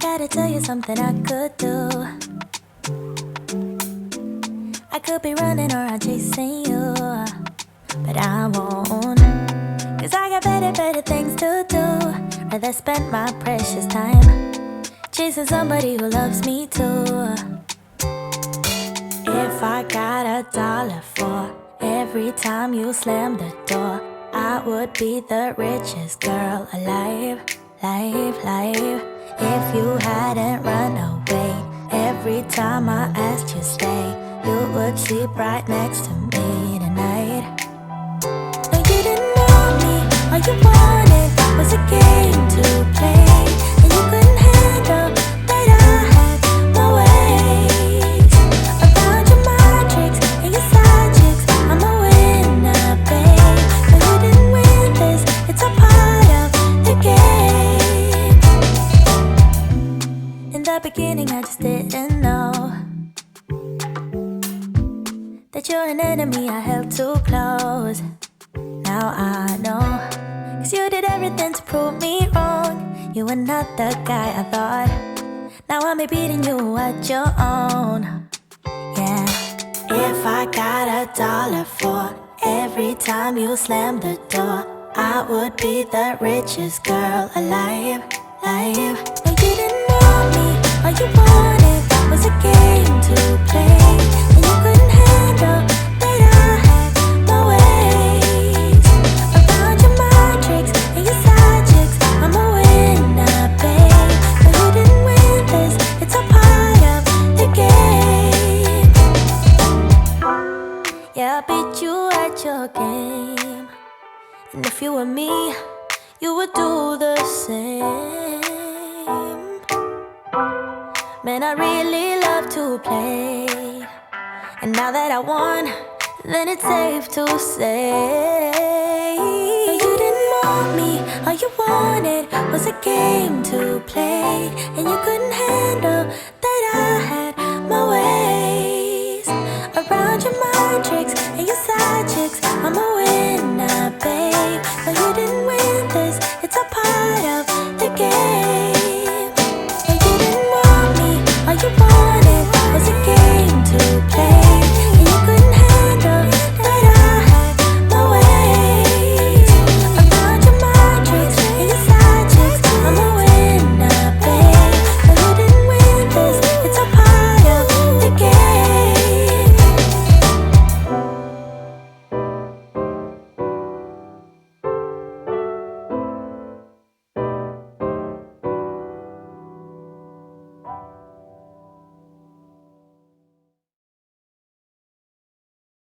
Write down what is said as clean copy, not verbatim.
gotta tell you something I could do. I could be running around chasing you, but I won't. Cause I got better things to do. Rather spend my precious time chasing somebody who loves me too. If I got $1 for every time you slam the door, I would be the richest girl alive. If you hadn't run away every time I asked you stay, you would sleep right next to me tonight. No, you didn't want me, all you wanted was a game to play, and you couldn't handle that I had my ways. I found your matrix and your side chicks, I'm a winner, babe. No, you didn't win this, it's a part of the game. In the beginning I just didn't know that you're an enemy I held too close. Now I know, cause you did everything to prove me wrong. You were not the guy I thought. Now I'm beating you at your own. Yeah. If I got $1 for every time you slam the door, I would be the richest girl alive. But you didn't want me, all you wanted was a game to play, and you couldn't handle that I had my ways. I found your matrix and your side chicks, I'm a winner, babe. But you didn't win this, it's a part of the game. Yeah, I beat you at your game, and if you were me, you would do the same. Man, I really love to play, and now that I won, then it's safe to say you didn't want me, all you wanted was a game to play, and you couldn't handle that I had my way.